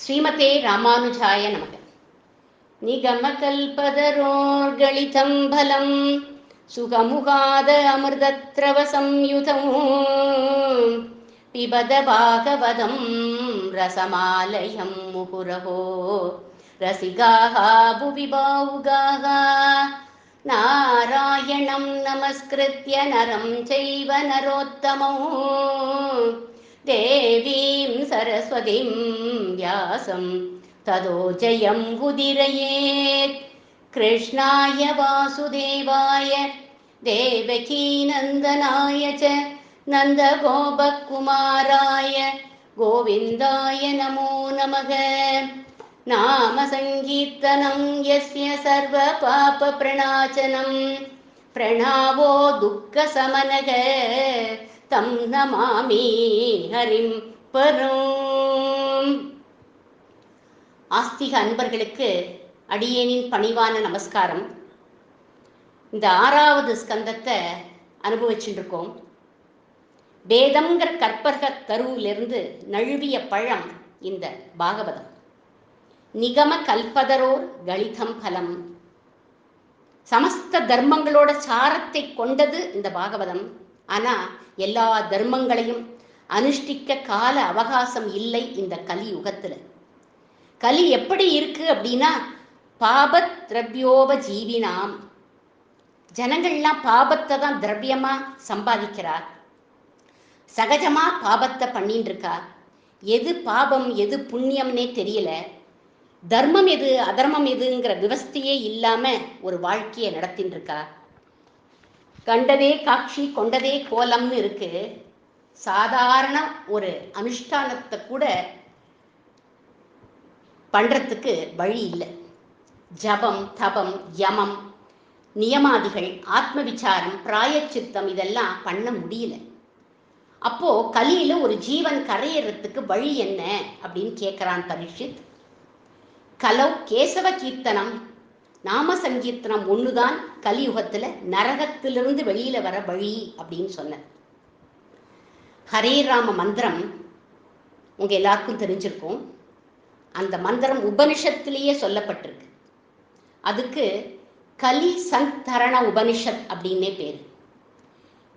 ஸ்ரீமதே ராமானுஜாய நமக. நிகமகல்பதரோர்களிதம் பலம் சுகமுகாத அமிர்தத்ரவ சம்யுதம் பிபத பாகவதம் ரசமாலயம் முகுரஹோ ரசிகாஹ புவி பாவுகாஹ நாராயணம் நமஸ்கிருத்ய நரம் சைவ நரோத்தமோ தேவீம் சரஸ்வதிம் வியாசம் ததோ ஜயம் உதிரயேத். கிருஷ்ணாய வாசுதேவாய தேவகீ நந்தனாய ச நந்தகோபகுமாராய கோவிந்தாய நமோ நமக. நாம சங்கீர்த்தனம் யஸ்ய சர்வ பாப பிரணாசனம் பிரணாவோ துக்க சமனக தம் நமாமி ஹரிம் பரம். ஆஸ்திக அன்பர்களுக்கு அடியேனின் பணிவான நமஸ்காரம். இந்த 6வது ஸ்கந்தத்தை அனுபவிச்சுட்டு இருக்கோம். வேதம்ங்கிற கற்பக தருவிலிருந்து நழுவிய பழம் இந்த பாகவதம். நிகம கல்பதரோர் கலிதம் பலம். சமஸ்த தர்மங்களோட சாரத்தை கொண்டது இந்த பாகவதம். ஆனா எல்லா தர்மங்களையும் அனுஷ்டிக்க கால அவகாசம் இல்லை இந்த கலியுகத்துல. கலி எப்படி இருக்கு அப்படின்னா, பாபத் திரவியோப ஜீவினாம். ஜனங்கள்லாம் பாபத்தை தான் திரவியமா சம்பாதிக்கிறார். சகஜமா பாபத்தை பண்ணிட்டு இருக்கா. எது பாபம் எது புண்ணியம்னே தெரியல. தர்மம் எது அதர்மம் எதுங்கிற விவஸ்தையே இல்லாம ஒரு வாழ்க்கையை நடத்தின்னு இருக்கா. கண்டதே காட்சி கொண்டதே கோலம்னு இருக்கு. சாதாரண ஒரு அனுஷ்டானத்தை கூட பண்றதுக்கு வழி இல்லை. ஜபம் தபம் யமம் நியமாதிகள் ஆத்ம விசாரம் பிராயச்சித்தம் இதெல்லாம் பண்ண முடியல. அப்போ கலியில ஒரு ஜீவன் கரையறதுக்கு வழி என்ன அப்படின்னு கேட்கிறான் பரீட்சித். கலௌ கேசவ கீர்த்தனம், நாம சங்கீர்த்தனம் ஒண்ணுதான் கலியுகத்துல நரகத்திலிருந்து வெளியில வர வழி அப்படின்னு சொன்ன. ஹரே ராம மந்திரம் உங்க எல்லாருக்கும் தெரிஞ்சிருக்கும். அந்த மந்திரம் உபனிஷத்திலேயே சொல்லப்பட்டிருக்கு. அதுக்கு கலி சந்தரண உபனிஷத் அப்படின்னே பேரு.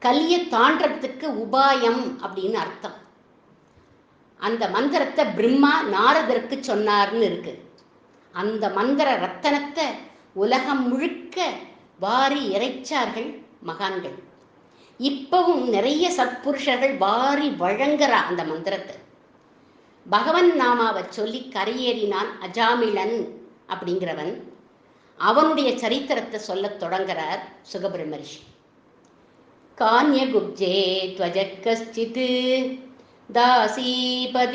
கலியை தாண்டறதுக்கு உபாயம் அப்படின்னு அர்த்தம். அந்த மந்திரத்தை பிரம்மா நாரதருக்கு சொன்னார்னு இருக்கு. அந்த மந்திர ரத்தனத்தை உலகம் முழுக்க வாரி இறைச்சார்கள் மகான்கள். இப்பவும் நிறைய சத்புருஷர்கள் வாரி வழங்குற அந்த மந்திரத்தை. பகவன் நாமாவை சொல்லி கரையேறினான் அஜாமிளன் அப்படிங்கிறவன். அவனுடைய சரித்திரத்தை சொல்ல தொடங்குறார் சுகபிரமரிஷி. கான்யகுப்ஜே த்வஜ கஸ்சித் தாசீபதீரஜாமிளக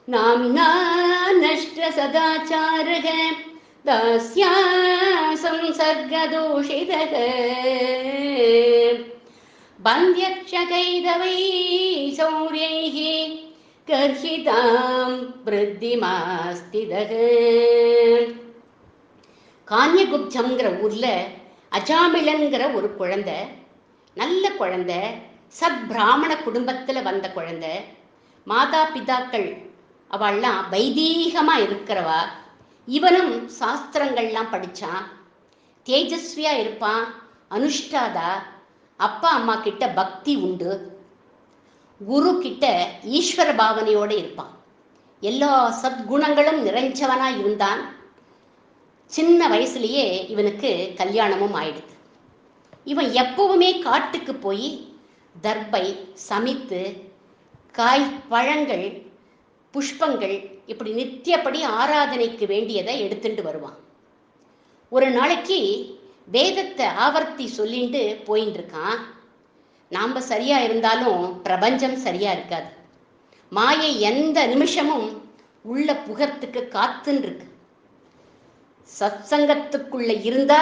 நாம்னா நஷ்ட சதாச்சாரக தாஸ்யா சம்சர்கதோஷிதக பந்த்யக்ஷகைதவை சௌர்யைஹ கர்ஹிதாம் ப்ருத்திமாஸ்திதக. கான்யகுப்ஜம்ங்கிற ஊர்ல அஜாமிளன்கிற ஒரு குழந்தை, நல்ல குழந்தை, சத்பிராமண குடும்பத்துல வந்த குழந்தை. மாதா பிதாக்கள் அவள்லாம் வைதீகமா இருக்கிறவா. இவனும் சாஸ்திரங்கள்லாம் படிச்சான். தேஜஸ்வியா இருப்பான், அனுஷ்டாதா. அப்பா அம்மா கிட்ட பக்தி உண்டு. குரு கிட்ட ஈஸ்வர பாவனையோட இருப்பான். எல்லா சத்குணங்களும் நிறைஞ்சவனா இருந்தான். சின்ன வயசுலயே இவனுக்கு கல்யாணமும் ஆயிடுது. இவன் எப்பவுமே காட்டுக்கு போய் தர்பை சமித்து காய் பழங்கள் புஷ்பங்கள் இப்படி நித்தியப்படி ஆராதனைக்கு வேண்டியதை எடுத்துட்டு வருவான். ஒரு நாளைக்கு வேதத்தை ஆவர்த்தி சொல்லிட்டு போயின்னு இருக்கான். நாம சரியா இருந்தாலும் பிரபஞ்சம் சரியா இருக்காது. மாயை எந்த நிமிஷமும் உள்ள புகத்துக்கு காத்துன்னு இருக்கு. சத்சங்கத்துக்குள்ள இருந்தா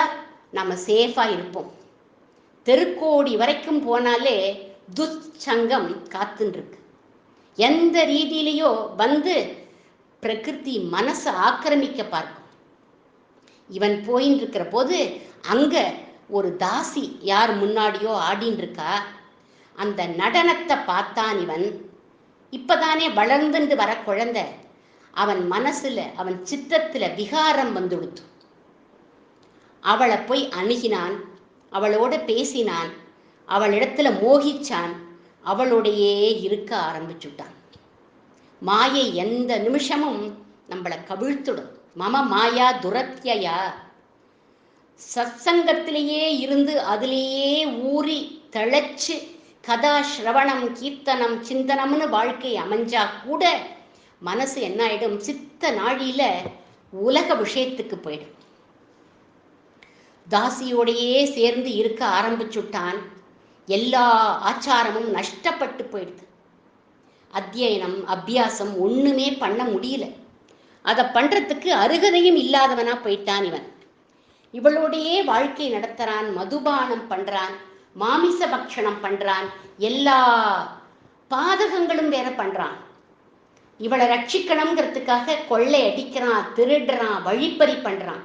நம்ம சேஃபா இருப்போம். தெருக்கோடி வரைக்கும் போனாலே துச்சங்கம் காத்துன்னு இருக்கு. எந்த ரீதியிலையோ வந்து பிரகிருதி மனசை ஆக்கிரமிக்க பார்க்கும். இவன் போயின்னு இருக்கிற போது அங்க ஒரு தாசி யார் முன்னாடியோ ஆடின்னு இருக்கா. அந்த நடனத்தை பார்த்தான் இவன். இப்பதானே வளர்ந்துண்டு வர குழந்தை, அவன் மனசுல அவன் சித்தத்துல விகாரம் வந்துடுத்து. அவளை போய் அணுகினான், அவளோட பேசினான், அவளிடத்துல மோகிச்சான், அவளோடையே இருக்க ஆரம்பிச்சுட்டான். மாயை எந்த நிமிஷமும் நம்மளை கவிழ்த்துடும். மம மாயா துரத்தியா. சத்சங்கத்திலேயே இருந்து அதிலேயே ஊறி தழைச்சு கதா ஸ்ரவணம் கீர்த்தனம் சிந்தனம்னு வாழ்க்கை அமைஞ்சா கூட மனசு என்ன ஆயிடும், சித்த நாழியில உலக விஷயத்துக்கு போயிடும். தாசியோடையே சேர்ந்து இருக்க ஆரம்பிச்சுட்டான். எல்லா ஆச்சாரமும் நஷ்டப்பட்டு போயிடுது. அத்தியனம் அபியாசம் ஒண்ணுமே பண்ண முடியல. அதை பண்றதுக்கு அருகதையும் இல்லாதவனா போயிட்டான் இவன். இவளோடையே வாழ்க்கை நடத்துறான், மதுபானம் பண்றான், மாமிச பக்ஷணம் பண்றான், எல்லா பாதகங்களும் வேற பண்றான். இவளை ரட்சிக்கணுங்கிறதுக்காக கொள்ளை அடிக்கிறான், திருடுறான், வழிப்பறி பண்றான்.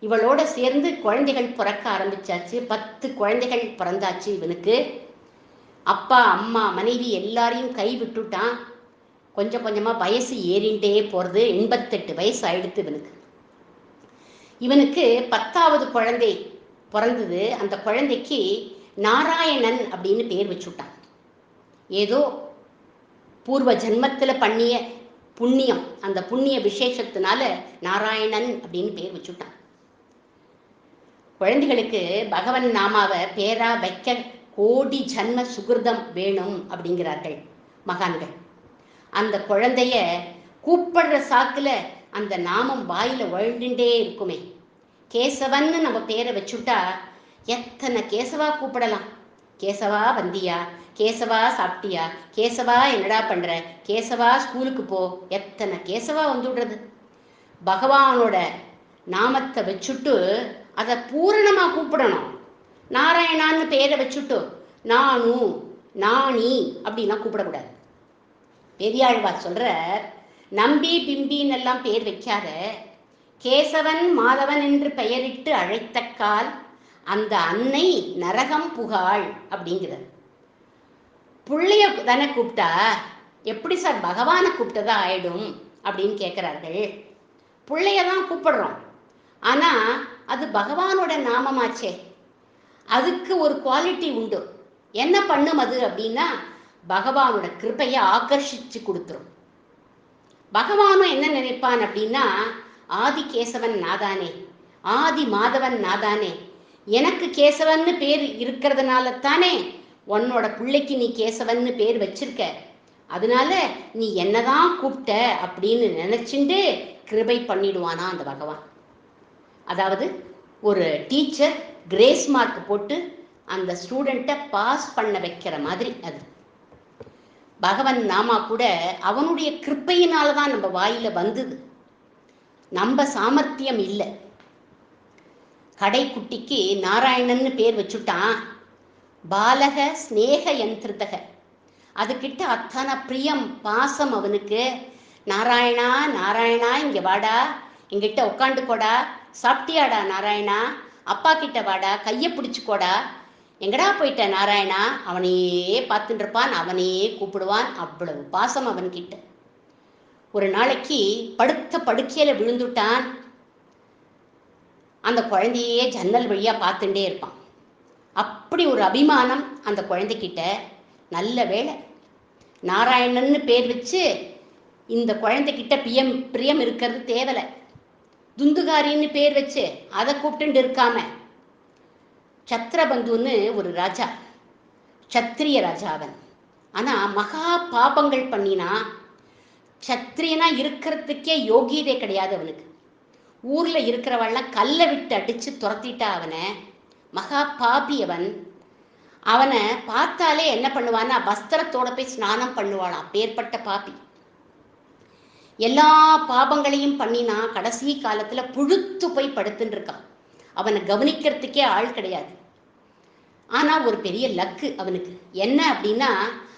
இவளோட சேர்ந்து குழந்தைகள் பிறக்க ஆரம்பிச்சாச்சு. 10 குழந்தைகள் பிறந்தாச்சு இவனுக்கு. அப்பா அம்மா மனைவி எல்லாரையும் கை விட்டுட்டான். கொஞ்சம் கொஞ்சமா வயசு ஏறிண்டே போறது. 88 வயசு ஆயிடுத்து இவனுக்கு. இவனுக்கு 10வது குழந்தை பிறந்தது. அந்த குழந்தைக்கு நாராயணன் அப்படின்னு பேர் வச்சுட்டான். ஏதோ பூர்வ ஜென்மத்துல பண்ணிய புண்ணியம், அந்த புண்ணிய விசேஷத்தினால நாராயணன் அப்படின்னு பேர் வச்சுட்டான். குழந்தைகளுக்கு பகவன் நாமாவை பேரா வைக்க கோடி ஜன்ம சுகிருதம் வேணும் அப்படிங்கிறார்கள் மகான்கள். அந்த குழந்தைய கூப்பிடுற சாக்குல அந்த நாமம் வாயில வழுந்துட்டே இருக்குமே. கேசவன்னு நம்ம பேரை வச்சுட்டா எத்தனை கேசவா கூப்பிடலாம். கேசவா வந்தியா, கேசவா சாப்பிட்டியா, கேசவா என்னடா பண்ற, கேசவா ஸ்கூலுக்கு போ, எத்தனை கேசவா வந்துடுறது. பகவானோட நாமத்தை வச்சுட்டு அதை பூரணமா கூப்பிடணும். நாராயணான்னு பேரை வச்சுட்டு நானு நாணி அப்படின்லாம் கூப்பிடக்கூடாது. பெரியாழ்வார் சொல்ற, நம்பி பிம்பின்னு எல்லாம் பேர் வைக்காத, கேசவன் மாதவன் என்று பெயரிட்டு அழைத்தக்கால் அந்த அன்னை நரகம் புகாள் அப்படிங்கிறார். புள்ளைய தானே கூப்பிட்டா எப்படி சார் பகவானை கூப்பிட்டதா ஆயிடும் அப்படின்னு கேட்கிறார்கள். பிள்ளையதான் கூப்பிடுறோம், ஆனா அது பகவானோட நாமமாச்சே. அதுக்கு ஒரு குவாலிட்டி உண்டு. என்ன பண்ணும் அது அப்படின்னா பகவானோட கிருபையை ஆகர்ஷிச்சு கொடுத்துரும். பகவானும் என்ன நினைப்பான் அப்படின்னா, ஆதி கேசவன் நாதானே, ஆதி மாதவன் நாதானே, எனக்கு கேசவன்னு பேர் இருக்கிறதுனால தானே உன்னோட பிள்ளைக்கு நீ கேசவன்னு பேர் வச்சிருக்க, அதனால நீ என்னதான் கூப்பிட்ட அப்படின்னு நினைச்சுட்டு கிருபை பண்ணிடுவானா அந்த பகவான். அதாவது ஒரு டீச்சர் கிரேஸ் மார்க் போட்டு அந்த ஸ்டூடெண்ட்டை பாஸ் பண்ண வைக்கிற மாதிரி. அது பகவன் நாமா கூட அவனுடைய கிருப்பையினாலதான் நம்ம வாயில வந்தது, நம்ம சாமர்த்தியம் இல்லை. கடைக்குட்டிக்கு நாராயணன்னு பேர் வச்சுட்டான். பாலக ஸ்நேக யந்திருதக, அதுகிட்ட அத்தனை பிரியம் பாசம் அவனுக்கு. நாராயணா நாராயணா இங்க வாடா, எங்கிட்ட உட்காந்துக்கோடா, சாப்பிட்டியாடா நாராயணா, அப்பா கிட்ட வாடா, கையை பிடிச்சுக்கோடா, எங்கடா போயிட்ட நாராயணா, அவனையே பார்த்துட்டு இருப்பான், அவனையே கூப்பிடுவான். அவ்வளவு பாசம் அவன்கிட்ட. ஒரு நாளைக்கு படுத்த படுக்கையில விழுந்துட்டான். அந்த குழந்தையே ஜன்னல் வழியா பார்த்துட்டே இருப்பான். அப்படி ஒரு அபிமானம் அந்த குழந்தைகிட்ட. நல்ல வேளை நாராயணன்னு பேர் வச்சு இந்த குழந்தைகிட்ட பிரியம் இருக்கிறது தேவலை. துந்துகாரின்னு பேர் வச்சு அதை கூப்பிட்டு இருக்காம, சத்திரபந்துன்னு ஒரு ராஜா, சத்திரிய ராஜா அவன். ஆனா மகா பாபங்கள் பண்ணினா, சத்திரியனா இருக்கிறதுக்கே யோகியதே கிடையாது அவனுக்கு. ஊர்ல இருக்கிறவெல்லாம் கல்லை விட்டு அடிச்சு துரத்திட்டா அவனை. மகா பாபி அவன். அவனை பார்த்தாலே என்ன பண்ணுவான்னா வஸ்திரத்தோட போய் ஸ்நானம் பண்ணுவாளாம். பேர்பட்ட பாபி. எல்லா பாபங்களையும் பண்ணினா கடைசி காலத்துல புழுத்து போய் படுத்துட்டு இருக்கான். அவனை கவனிக்கிறதுக்கே ஆள் கிடையாது. ஆனா ஒரு பெரிய லக்கு அவனுக்கு. என்ன அப்படின்னா,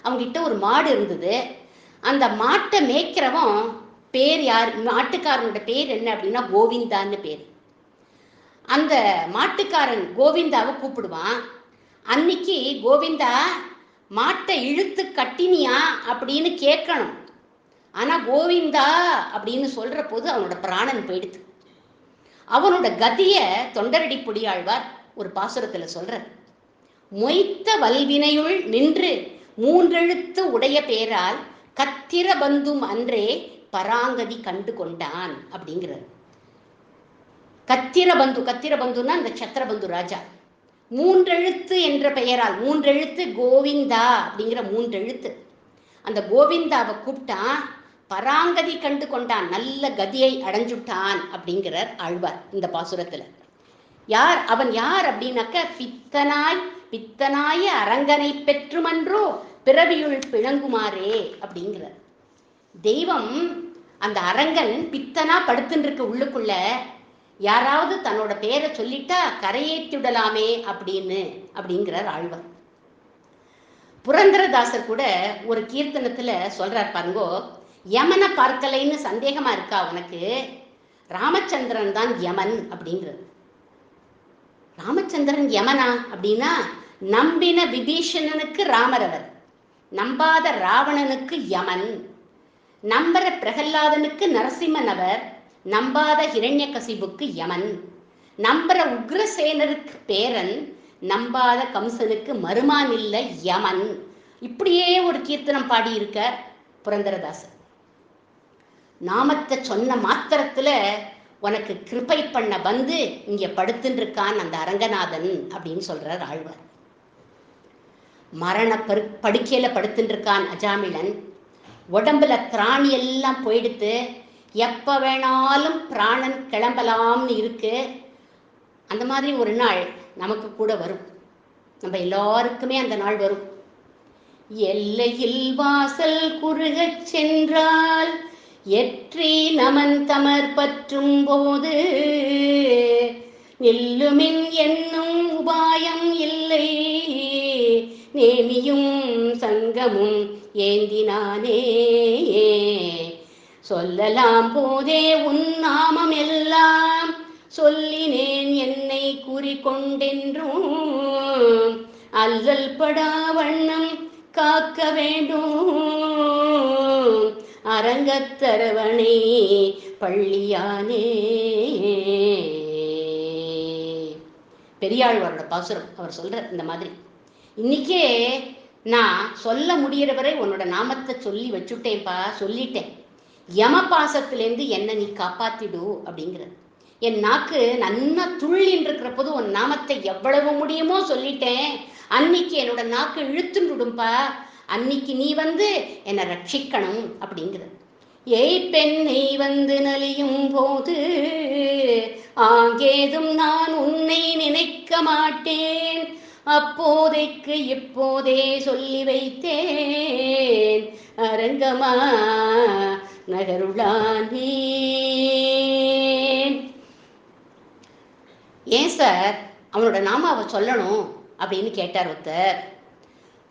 அவங்கிட்ட ஒரு மாடு இருந்தது. அந்த மாட்டை மேய்க்கிறவன் பேர் யார், மாட்டுக்காரனோட பேர் என்ன அப்படின்னா கோவிந்தான்னு பேர். அந்த மாட்டுக்காரன் கோவிந்தாவை கூப்பிடுவான். அன்னைக்கு கோவிந்தா மாட்டை இழுத்து கட்டினியா அப்படின்னு கேட்கணும். ஆனா கோவிந்தா அப்படின்னு சொல்ற போது அவனோட பிராணன் போயிடுது. அவனோட கதிய தொண்டரடி பொடியாழ்வார் ஒரு பாசுரத்துல சொல்ற, மொய்த்த வல்வினையுள் நின்று மூன்றெழுத்து உடைய பேரால் கத்திர பந்தும் அன்றே பராங்கதி கண்டு கொண்டான் அப்படிங்கிறார். கத்திரபந்துனா அந்த சத்திரபந்து ராஜா மூன்றெழுத்து என்ற பெயரால், மூன்றெழுத்து கோவிந்தா அப்படிங்கிற மூன்றெழுத்து, அந்த கோவிந்தாவை கூப்பிட்டான், பராங்கதி கண்டு கொண்டான், நல்ல கதியை அடைஞ்சுட்டான் அப்படிங்கிறார் ஆழ்வார் இந்த பாசுரத்துல. யார் அவன்? யார் அப்படின்னாக்க பித்தனாய அரங்கனை பெற்றுமன்றோ பிறவியுள் பிழங்குமாறே அப்படிங்கிறார். தெய்வம் அந்த அரங்கன் பித்தனா படுத்துன்னு இருக்க உள்ளுக்குள்ள, யாராவது தன்னோட பேரை சொல்லிட்டா கரையேற்றிவிடலாமே அப்படிங்கிறார் ஆழ்வார். புரந்தரதாசர் கூட ஒரு கீர்த்தனத்துல சொல்றார் பாருங்கோ, யமனை பார்க்கலைன்னு சந்தேகமா இருக்கா உனக்கு, ராமச்சந்திரன் தான் யமன் அப்படிங்கிறது. ராமச்சந்திரன் யமனா அப்படின்னா, நம்பின விபீஷணனுக்கு ராமர் அவர், நம்பாத ராவணனுக்கு யமன், நம்பர பிரகல்லாதனுக்கு நரசிம்மன் அவர், நம்பாத ஹிரண்யகசிபுக்கு யமன், நம்பர உக்ரசேனருக்கு பேரன், நம்பாத கம்சனுக்கு மருமான் இல்ல யமன். இப்படியே ஒரு கீர்த்தனம் பாடி இருக்க புரந்தரதாசர். நாமத்தை சொன்ன மாத்திரத்துல உனக்கு கிருபை பண்ண வந்து இங்க படுத்துன்னு இருக்கான் அந்த அரங்கநாதன் அப்படின்னு சொல்றார் ஆழ்வார். மரண படுக்கையில படுத்துட்டு இருக்கான் அஜாமிளன், உடம்புல திராணி எல்லாம் போயிடுத்து, எப்ப வேணாலும் பிராணன் கிளம்பலாம்னு இருக்கு. அந்த மாதிரி ஒரு நாள் நமக்கு கூட வரும், நம்ம எல்லாருக்குமே அந்த நாள் வரும். எல்லையில் வாசல் குறுகச் சென்றால் எற்றி நமன் தமர் பற்றும் போது நெல்லுமின் என்னும் உபாயம் இல்லை, நேமியும் சங்கமும் ஏந்தினானே, சொல்லலாம் போதே உன் நாமம் எல்லாம் சொல்லினேன் என்னை கூறிக்கொண்டென்றும், அல்லல் படா வண்ணம் காக்க வேண்டும் அரங்கத்தரவணை பள்ளியானே. பெரியாழ்வாரோட பாசுரம். அவர் சொல்ற இந்த மாதிரி, இன்னைக்கே நான் சொல்ல முடியறவரை உன்னோட நாமத்தை சொல்லி வச்சுட்டேன்ப்பா, சொல்லிட்டேன், யம பாசத்திலேருந்து என்ன நீ காப்பாத்திடு அப்படிங்கிற. என் நாக்கு நன்னா துள்ளின்னு இருக்கிற போது உன் நாமத்தை எவ்வளவு முடியுமோ சொல்லிட்டேன், அன்னைக்கு என்னோட நாக்கு இழுத்துடும்பா, அன்னைக்கு நீ வந்து என்னை ரட்சிக்கணும் அப்படிங்கிறது. ஏய் பெண்ணை வந்து நலியும் போது ஆங்கேதும் நான் உன்னை நினைக்க மாட்டேன், அப்போதைக்கு இப்போதே சொல்லி வைத்தேன் அரங்கமா நகருளானே. ஏன் சார் அவனோட நாம அவ சொல்லணும் அப்படின்னு கேட்டார் ஒருத்தர்.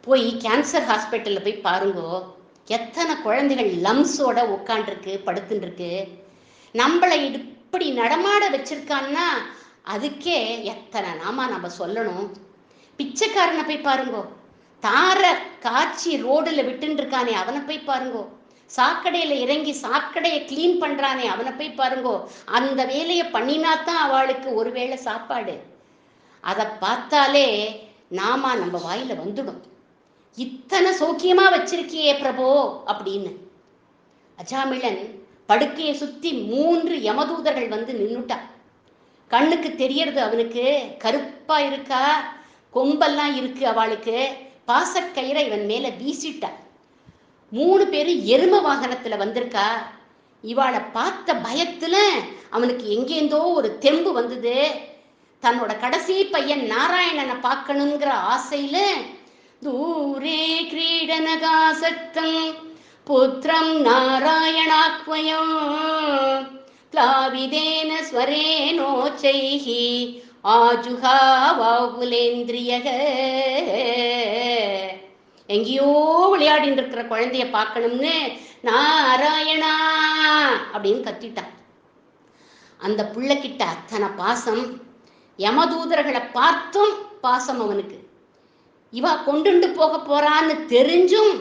போய் கேன்சர் ஹாஸ்பிட்டலில் போய் பாருங்கோ, எத்தனை குழந்தைகள் லம்ஸோட உட்காண்டிருக்கு, படுத்துன்னு இருக்கு. நம்மளை இப்படி நடமாட வச்சிருக்கான்னா அதுக்கே எத்தனை நாமா நம்ம சொல்லணும். பிச்சைக்காரனை போய் பாருங்கோ, தார காய்ச்சி ரோடுல விட்டுன்னு இருக்கானே அவனை போய் பாருங்கோ, சாக்கடையில இறங்கி சாக்கடையை கிளீன் பண்றானே அவனை போய் பாருங்கோ. அந்த வேலையை பண்ணினாத்தான் அவளுக்கு ஒருவேளை சாப்பாடு. அதை பார்த்தாலே நாமா நம்ம வாயில வந்துடும், இத்தனை சௌக்கியமா வச்சிருக்கியே பிரபோ அப்படின்னு. அஜாமிளன் படுக்கையை சுத்தி 3 யமதூதர்கள் வந்து நின்னுட்டா. கண்ணுக்கு தெரியறது அவனுக்கு, கருப்பா இருக்கா, கொம்பெல்லாம் இருக்கு அவளுக்கு, பாசக்கயிறை இவன் மேல வீசிட்டா. 3 பேரும் எரும வாகனத்துல வந்திருக்கா. இவாளை பார்த்த பயத்துல அவனுக்கு எங்கேந்தோ ஒரு தெம்பு வந்தது. தன்னோட கடைசி பையன் நாராயணனை பார்க்கணுங்கிற ஆசையில தூரே கிரீடனகாசக்தம் புத்திரம் நாராயணாக்வயம் பிளாவிதேன ஸ்வரேனோச்சைஹி ஆஜுகாவாகுலேந்திரியக. எங்கேயோ விளையாடின்னு இருக்கிற குழந்தைய பார்க்கணும்னு நாராயணா அப்படின்னு கத்திட்டான். அந்த புள்ளக்கிட்ட அத்தனை பாசம், யமதூதர்களை பார்த்தும் பாசம் அவனுக்கு. இவ கொண்டுண்டு போக போறான்னு தெரிஞ்சும்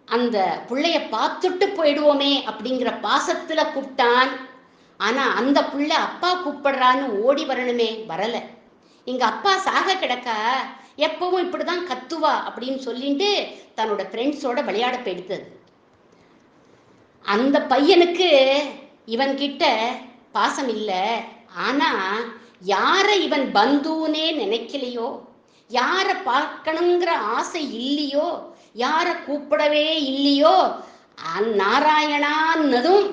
அந்த புள்ளைய பார்த்துட்டு போயிடுவோமே அப்படிங்கிற பாசத்துல கூப்பிட்டான். ஆனா அந்த புள்ள அப்பா கூப்பிடுறான்னு ஓடி வரணுமே, வரல. எங்க அப்பா சாக கிடக்கா, எப்பவும் இப்படிதான் கத்துவா அப்படின்னு சொல்லிட்டு தன்னோட ஃப்ரெண்ட்ஸோட விளையாட போயிடுத்தது. அந்த பையனுக்கு இவன் கிட்ட பாசம் இல்லை. ஆனா யார இவன் பந்துனே நினைக்கலையோ, யார பார்க்கணுங்கிற ஆசை இல்லையோ, யார கூப்பிடவே இல்லையோ, நாராயணான்னதும்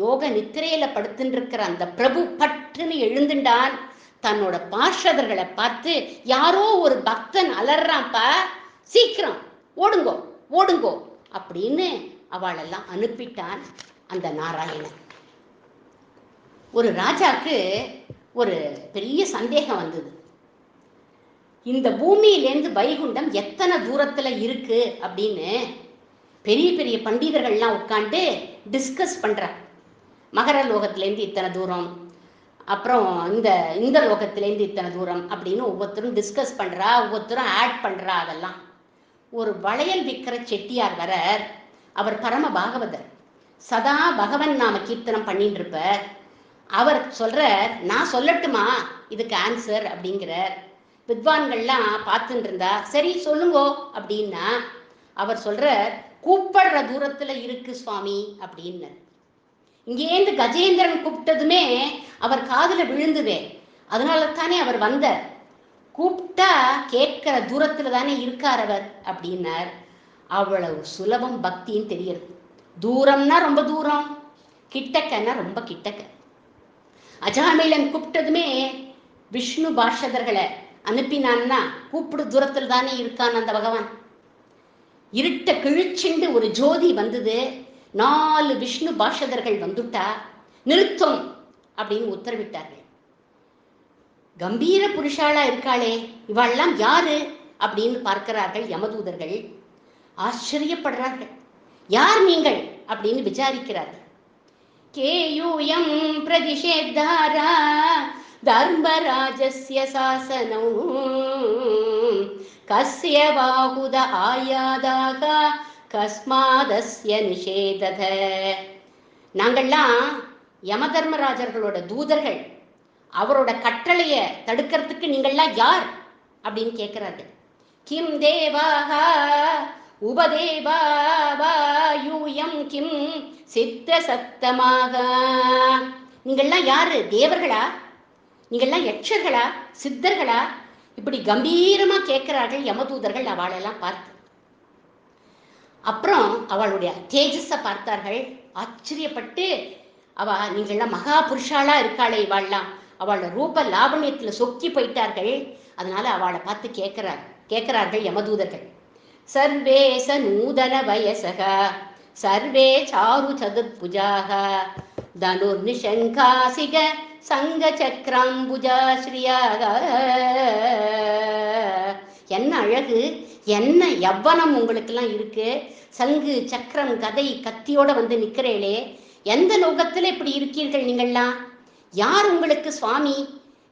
யோக நித்திரையில படுத்துட்டு இருக்கிற அந்த பிரபு பட்டுன்னு எழுந்துட்டான். தன்னோட பார்ஷதர்களை பார்த்து, யாரோ ஒரு பக்தன் அலறான்ப்பா, சீக்கிரம் ஓடுங்கோ ஓடுங்கோ அப்படின்னு அவளெல்லாம் அனுப்பிட்டான் அந்த நாராயணன். ஒரு ராஜாக்கு ஒரு பெரிய சந்தேகம் வந்தது. இந்த பூமியிலேருந்து வைகுண்டம் எத்தனை தூரத்துல இருக்கு அப்படின்னு பெரிய பெரிய பண்டிதர்கள்லாம் உட்காந்து டிஸ்கஸ் பண்றாங்க. மகர லோகத்திலேருந்து இத்தனை தூரம், அப்புறம் இந்த இந்த லோகத்திலேருந்து இத்தனை தூரம் அப்படின்னு ஒவ்வொருத்தரும் டிஸ்கஸ் பண்றா, ஒவ்வொருத்தரும் ஆட் பண்றா. அதெல்லாம் ஒரு வளையல் விற்கிற செட்டியார் வரார். அவர் பரம பாகவதர், சதா பகவன் நாம கீர்த்தனம் பண்ணிட்டு இருப்பார். அவர் சொல்றார், நான் சொல்லட்டுமா இதுக்கு ஆன்சர் அப்படிங்கிறார். வித்வான்கள்லாம் பார்த்துட்டு இருந்தா, சரி சொல்லுங்கோ அப்படின்னா அவர் சொல்றார், கூப்பிடுற தூரத்துல இருக்கு சுவாமி அப்படின்னு. இங்கேருந்து கஜேந்திரன் கூப்பிட்டதுமே அவர் காதுல விழுந்துவே, அதனால தானே அவர் வந்தார். கூப்பிட்டா கேட்கிற தூரத்துல தானே இருக்கார் அவர் அப்படின்னார். அவ்வளவு சுலபம் பக்தின்னு தெரியுது. தூரம்னா ரொம்ப தூரம், கிட்டக்கன்னா ரொம்ப கிட்டக்க. அஜாமிலன் கூப்பிட்டதுமே விஷ்ணு பாஷதர்களை அனுப்பினான்னா கூப்பிடு தூரத்தில் தானே இருக்கான் அந்த பகவான். இருட்ட கிழிச்சுண்டு ஒரு ஜோதி வந்தது. 4 விஷ்ணு பாஷதர்கள் வந்துட்டா, நிறுத்தும் அப்படின்னு உத்தரவிட்டார்கள். கம்பீர புருஷாளா இருக்காளே, இவாள்லாம் யாரு அப்படின்னு பார்க்கிறார்கள் யமதூதர்கள். ஆச்சரியப்படுறார்கள். யார் நீங்கள் அப்படின்னு விசாரிக்கிறார்கள். கேயூயம் பிரதிஷேத்தாரா தர்மராஜஸ்ய சாசனம் கஸ்ய பாகுத ஆயாதாக கஸ்மாதஸ்ய நிஷேதத. நாங்கள்லாம் யமதர்மராஜர்களோட தூதர்கள், அவரோட கட்டளைய தடுக்கிறதுக்கு நீங்கள்லாம் யார் அப்படின்னு கேட்கிறார்கள். கிம் தேவாக உபதேவாயூயம் கிம் சித்த சத்தமாக. நீங்கள்லாம் யாரு, தேவர்களா, நீங்கள்லாம் யட்சர்களா, சித்தர்களா? இப்படி கம்பீரமா கேட்கிறார்கள் யமதூதர்கள் அவளெல்லாம் பார்த்து. அப்புறம் அவளுடைய தேஜஸை பார்த்தார்கள். ஆச்சரியப்பட்டு அவ, நீங்கள்லாம் மகா புருஷாளா இருக்காளே இவாள்லாம், அவளோட ரூப லாவண்யத்துல சொக்கி போயிட்டார்கள். அதனால அவளை பார்த்து கேட்கிறார்கள் யமதூதர்கள். சர்வே ச நூதன வயசக சர்வே சாரு சதுர்புஜாக தனுர்நிஷங்காசிக சங்க சக்கராம்புஜாஸ்ரீயாக. என்ன அழகு, என்ன யவ்வனம் உங்களுக்கெல்லாம் இருக்கு. சங்கு சக்கரம் கதை கத்தியோட வந்து நிக்கிறேளே, எந்த லோகத்துல இப்படி இருக்கீர்கள் நீங்கள்லாம்? யார் உங்களுக்கு சுவாமி?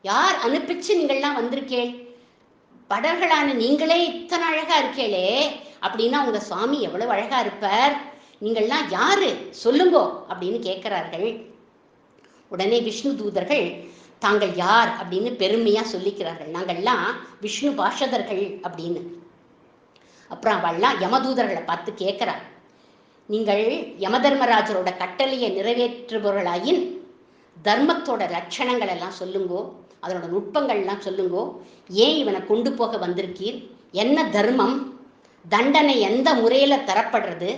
யார் அனுப்பிச்சு நீங்கள்லாம் வந்திருக்கேள்? படர்களான நீங்களே இத்தனை அழகா இருக்கேளே, அப்படின்னா உங்க சுவாமி எவ்வளவு அழகா இருப்பார்? நீங்கள்லாம் யாரு சொல்லுங்கோ அப்படின்னு கேட்கிறார்கள். உடனே விஷ்ணு தூதர்கள் தாங்கள் யார் அப்படின்னு பெருமையா சொல்லிக்கிறார்கள். நாங்கள்லாம் விஷ்ணு பாஷதர்கள் அப்படின்னு. அப்புறம் அவள்லாம் யமதூதர்களை பார்த்து கேட்கிறார், நீங்கள் யமதர்மராஜரோட கட்டளையை நிறைவேற்றுபவர்களாயின் தர்மத்தோட லட்சணங்கள் எல்லாம் சொல்லுங்கோ, அதனோட நுட்பங்கள்லாம் சொல்லுங்கோ. ஏன் இவனை கொண்டு போக வந்திருக்கீர்? என்ன தர்மம்? தண்டனை எந்த முறையில தரப்படுறது?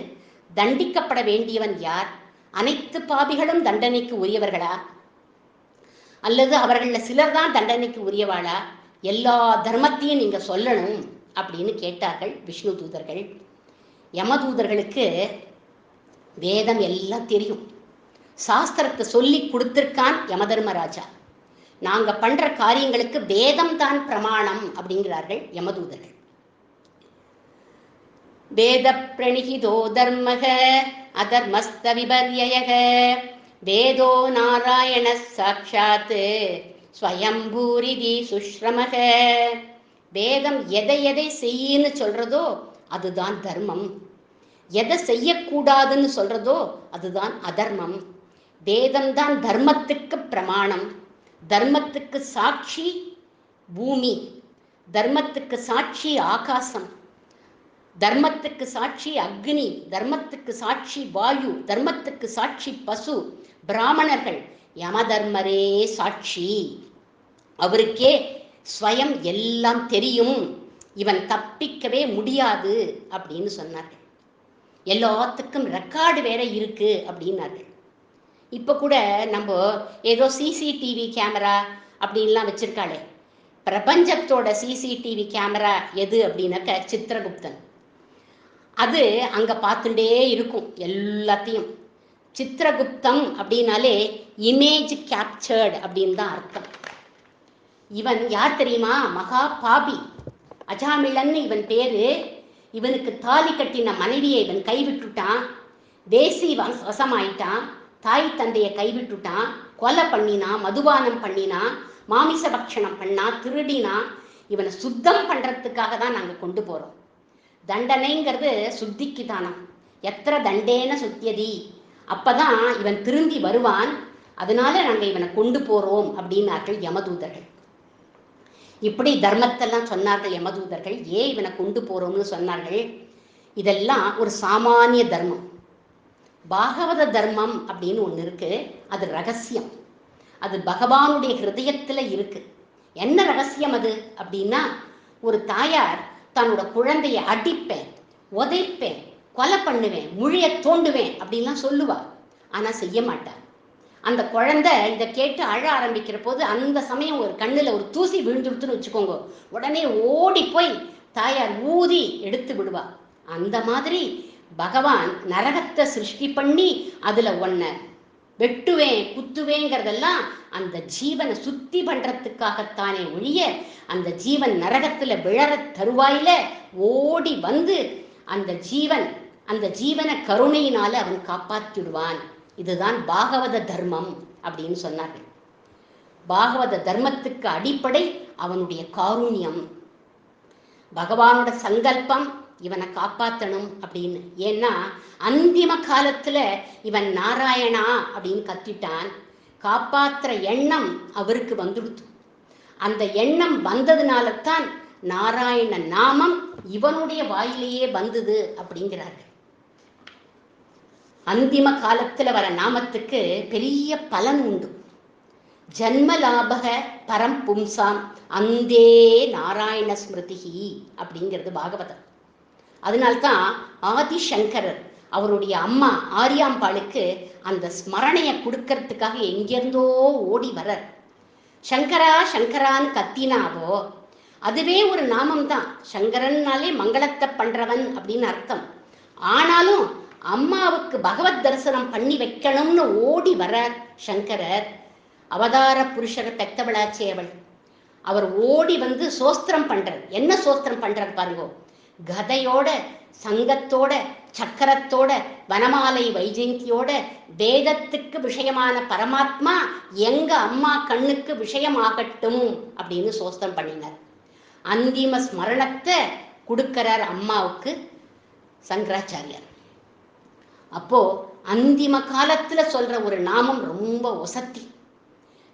தண்டிக்கப்பட வேண்டியவன் யார்? அனைத்து பாபிகளும் தண்டனைக்கு உரியவர்களா, அல்லது அவர்கள சிலர் தான் தண்டனைக்கு உரியவாளா? எல்லா தர்மத்தையும் நீங்க சொல்லணும் அப்படின்னு கேட்டார்கள் விஷ்ணு தூதர்கள். யமதூதர்களுக்கு வேதம் எல்லாம் தெரியும், சாஸ்திரத்தை சொல்லி கொடுத்திருக்கான் யமதர்மராஜா. நாங்க பண்ற காரியங்களுக்கு வேதம் தான் பிரமாணம் அப்படிங்கிறார்கள் யமதூதர்கள். வேத பிரணிகிதோ தர்மக அதர்மஸ்த விபர்யயக வேதோ நாராயண சாட்சாத் ஸ்வயம்பூரிதி சுஷ்ரமக. வேதம் எதை எதை செய்யின்னு சொல்றதோ அதுதான் தர்மம், எதை செய்யக்கூடாதுன்னு சொல்றதோ அதுதான் அதர்மம். வேதம்தான் தர்மத்துக்கு பிரமாணம். தர்மத்துக்கு சாட்சி பூமி, தர்மத்துக்கு சாட்சி ஆகாசம், தர்மத்துக்கு சாட்சி அக்னி, தர்மத்துக்கு சாட்சி வாயு, தர்மத்துக்கு சாட்சி பசு, பிராமணர்கள், யமதர்மரே சாட்சி. அவருக்கே ஸ்வயம் எல்லாம் தெரியும், இவன் தப்பிக்கவே முடியாது அப்படின்னு சொன்னார்கள். எல்லாத்துக்கும் ரெக்கார்டு வேற இருக்கு அப்படின்னார்கள். இப்போ கூட நம்ம ஏதோ சிசிடிவி கேமரா அப்படின்லாம் வச்சிருக்காளே, பிரபஞ்சத்தோட சிசிடிவி கேமரா எது அப்படின்னாக்க சித்திரகுப்தன். அது அங்க பார்த்துட்டே இருக்கும் எல்லாத்தையும். சித்திரகுப்தம் அப்படின்னாலே இமேஜ் கேப்சர்டு அப்படின்னு தான் அர்த்தம். இவன் யார் தெரியுமா? மகா பாபி, அஜாமிளன்னு இவன் பேரு. இவனுக்கு தாலி கட்டின மனைவியை இவன் கைவிட்டுட்டான், தேசி வசமாயிட்டான், தாய் தந்தையை கைவிட்டுட்டான், கொலை பண்ணினான், மதுபானம் பண்ணினான், மாமிச பட்சணம் பண்ணான், திருடினான். இவனை சுத்தம் பண்றதுக்காக தான் நாங்க கொண்டு போறோம். தண்டனைங்கிறது சுத்திக்கு தானா, எத்திர தண்டேன சுத்தியதி, அப்பதான் இவன் திரும்பி வருவான், அதனால நாங்க இவனை கொண்டு போறோம் அப்படின்னார்கள் யமதூதர்கள். இப்படி தர்மத்தெல்லாம் சொன்னார்கள் யமதூதர்கள். ஏன் இவனை கொண்டு போறோம்னு சொன்னார்கள்? இதெல்லாம் ஒரு சாமானிய தர்மம். பாகவத தர்மம் அப்படின்னு ஒன்று இருக்கு, அது ரகசியம். அது பகவானுடைய ஹிருதயத்துல இருக்கு. என்ன ரகசியம் அது அப்படின்னா, ஒரு தாயார் தன்னோட குழந்தைய அடிப்பேன், உதைப்பேன், கொலை பண்ணுவேன், முழிய தோண்டுவேன் அப்படின்லாம் சொல்லுவா. ஆனா செய்ய மாட்டார். அந்த குழந்தை இதை கேட்டு அழ ஆரம்பிக்கிற போது அந்த சமயம் ஒரு கண்ணுல ஒரு தூசி விழுந்துடுத்துன்னு வச்சுக்கோங்க, உடனே ஓடி போய் தாயார் ஊதி எடுத்து விடுவா. அந்த மாதிரி பகவான் நரகத்தை சிருஷ்டி பண்ணி அதுல ஒன்ன வெட்டுவேன் குத்துவேங்கிறதெல்லாம் அந்த ஜீவனை சுத்தி பண்றதுக்காகத்தானே ஒழிய, அந்த ஜீவன் நரகத்துல விழற தருவாயில ஓடி வந்து அந்த ஜீவனை கருணையினால அவன் காப்பாற்றிடுவான். இதுதான் பாகவத தர்மம் அப்படின்னு சொன்னார்கள். பாகவத தர்மத்துக்கு அடிப்படை அவனுடைய காருண்யம், பகவானோட சங்கல்பம் இவனை காப்பாற்றணும் அப்படின்னு. ஏன்னா அந்திம காலத்துல இவன் நாராயணா அப்படின்னு கத்திட்டான், காப்பாற்றுற எண்ணம் அவருக்கு வந்துடுத்து. அந்த எண்ணம் வந்ததுனால தான் நாராயண நாமம் இவனுடைய வாயிலேயே வந்தது அப்படிங்கிறார்கள். அந்திம காலத்துல வர நாமத்துக்கு பெரிய பலன் உண்டு. ஜன்மலாபக பரம் பும்சாம் அந்தே நாராயண ஸ்மிருதிஹி அப்படிங்கிறது பாகவதம். அதனால்தான் ஆதிசங்கரர் அவருடைய அம்மா ஆரியாம்பாளுக்கு அந்த ஸ்மரணையை கொடுக்கறதுக்காக எங்கிருந்தோ ஓடி வர்றார். சங்கரா சங்கரான்னு கத்தினாவோ அதுவே ஒரு நாமம் தான். சங்கரன்னாலே மங்களத்தை பண்றவன் அப்படின்னு அர்த்தம். ஆனாலும் அம்மாவுக்கு பகவத் தரிசனம் பண்ணி வைக்கணும்னு ஓடி வர்றார் சங்கரர். அவதார புருஷர் பெத்தவளாச்சே அவள். அவர் ஓடி வந்து சோஸ்திரம் பண்றார். என்ன சோஸ்திரம் பண்றார் பாருங்க, கதையோட சங்கத்தோட சக்கரத்தோட வனமாலை வைஜெயந்தியோட வேதத்துக்கு விஷயமான பரமாத்மா எங்க அம்மா கண்ணுக்கு விஷயமாகட்டும் அப்படின்னு சோஸ்திரம் பண்ணினார். அந்திம ஸ்மரணத்தை கொடுக்கிறார் அம்மாவுக்கு சங்கராச்சாரியார். அப்போ அந்திம காலத்துல சொல்ற ஒரு நாமம் ரொம்ப ஒசத்தி.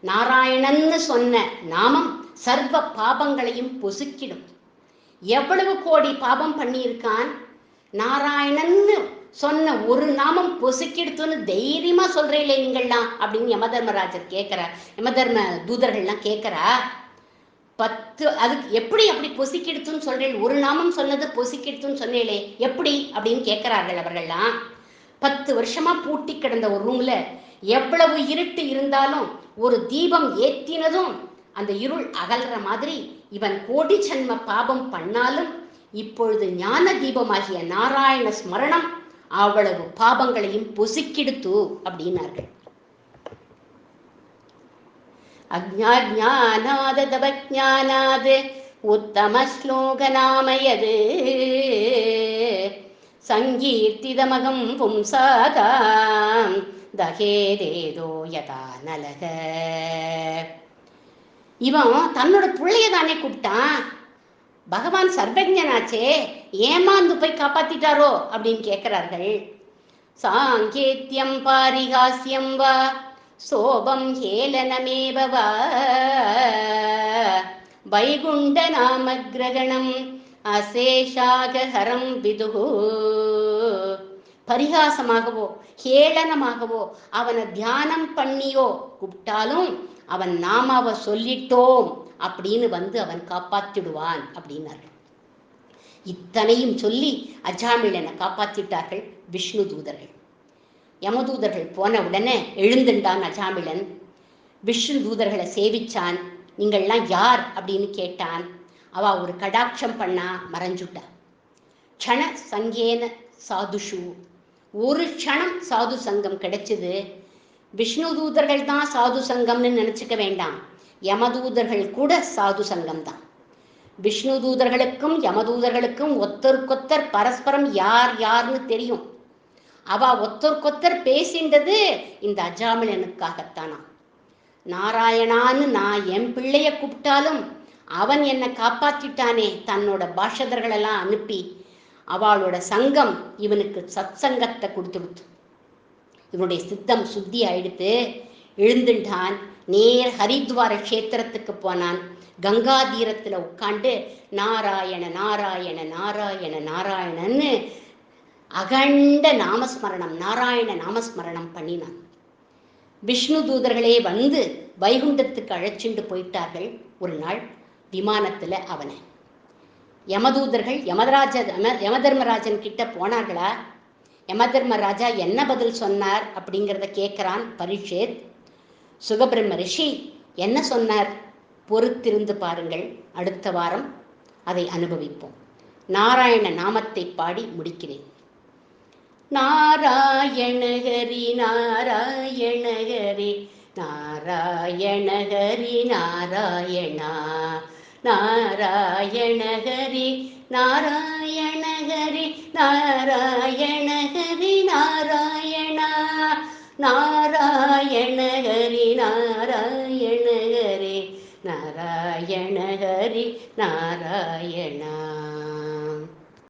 நாராயணன்னு சொன்ன நாமம் சர்வ பாபங்களையும் பொசுக்கிடும். எவ்வளவு கோடி பாபம் பண்ணியிருக்கான், நாராயணன்னு சொன்ன ஒரு நாமம் பொசுக்கிடுத்துன்னு தைரியமா சொல்றீங்களே நீங்கள்லாம் அப்படின்னு யமதர்மராஜர் கேட்கிறார். யமதர்ம தூதர்கள்லாம் கேட்கிறா, 10 அதுக்கு எப்படி அப்படி பொசுக்கிடுத்துன்னு சொல்றேன், ஒரு நாமம் சொன்னது பொசுக்கிடுத்துன்னு சொன்னேளே எப்படி அப்படின்னு கேட்கிறார்கள் அவர்கள்லாம். 10 வருஷமா பூட்டி கிடந்த ஒரு ரூம்ல எவ்வளவு இருட்டு இருந்தாலும் ஒரு தீபம் ஏத்தினதும் அந்த இருள் அகல்ற மாதிரி இவன் கோடி ஜன்ம பாபம் பண்ணாலும் இப்பொழுது ஞான தீபமாகிய நாராயண ஸ்மரணம் அவ்வளவு பாபங்களையும் பொசுக்கிடுத்து அப்படின்னார்கள். அஜ்ஞானாத் தவஜ்ஞானாத் உத்தம ஸ்லோகநாமயது சங்கீர்த்திதமகம் பும்சாதாம் தகேதேதோ யதா நலக. இவன் தன்னோட பிள்ளைய தானே கூப்பிட்டான். பகவான் சர்வஜனாச்சே, ஏமாந்து போய் காப்பாத்திட்டாரோ அப்படின்னு கேட்கிறார்கள். சாங்கேத்யம் பாரிகாஸ்யம் வா சோபம் ஹேளனமேவ வா வைகுண்ட நாம கிரகணம் அசேஷாகஹரம் விதுஹு. பரிகாசமாகவோ ஹேளனமாகவோ அவனை தியானம் பண்ணியோ கூப்பிட்டாலும் அவன் நாமாவை சொல்லிட்டோம் அப்படின்னு வந்து அவன் காப்பாற்றிடுவான் அப்படின்னார்கள். இத்தனையும் சொல்லி அஜாமிளனை காப்பாற்றிட்டார்கள் விஷ்ணு தூதர்கள். யமதூதர்கள் போன உடனே எழுந்துண்டான் அஜாமிளன். விஷ்ணு தூதர்களை சேவிச்சான். நீங்கள்லாம் யார் அப்படின்னு கேட்டான். அவ ஒரு கடாட்சம் பண்ணா, மறைஞ்சுட்டா. க்ஷண சங்கேன சாதுஷு, ஒரு க்ஷணம் சாது சங்கம் கிடைச்சது. விஷ்ணு தூதர்கள் தான் சாது சங்கம்னு நினைச்சுக்க வேண்டாம், யமதூதர்கள் கூட சாது சங்கம் தான். விஷ்ணு தூதர்களுக்கும் யமதூதர்களுக்கும் ஒத்தருக்கொத்தர் பரஸ்பரம் யார் யார்னு தெரியும். அவ ஒத்தருக்கொத்தர் பேசின்றது இந்த அஜாமிளனுக்காகத்தானா. நாராயணான்னு நான் என் பிள்ளைய கூப்பிட்டாலும் அவன் என்னை காப்பாற்றிட்டானே, தன்னோட பாஷதர்களெல்லாம் அனுப்பி. அவளோட சங்கம் இவனுக்கு சத் சங்கத்தை கொடுத்துடுத்து. இவனுடைய சித்தம் சுத்தி ஆயிடுத்து. எழுந்துட்டான். நேர் ஹரித்வார கஷேத்திரத்துக்கு போனான். கங்கா தீரத்துல உட்காண்டு நாராயண நாராயண நாராயண நாராயணன்னு அகண்ட நாமஸ்மரணம், நாராயண நாமஸ்மரணம் பண்ணினான். விஷ்ணு தூதர்களே வந்து வைகுண்டத்துக்கு அழைச்சிண்டு போயிட்டார்கள். ஒரு நாள் விமானத்துல அவனை யமதூதர்கள் யமதர்மராஜன் கிட்ட போனார்களா? யமதர்மராஜா என்ன பதில் சொன்னார் அப்படிங்கிறத கேட்கிறான் பரீட்சித். சுகபிரம்ம ரிஷி என்ன சொன்னார் பொறுத்திருந்து பாருங்கள், அடுத்த வாரம் அதை அனுபவிப்போம். நாராயண நாமத்தை பாடி முடிக்கிறேன். நாராயண ஹரி நாராயண ஹரி நாராயண ஹரி நாராயணா நாராயண ஹரி நாராயண ஹரி நாராயண ஹரி நாராயணா நாராயண ஹரி நாராயண ஹரி நாராயண ஹரி நாராயணா.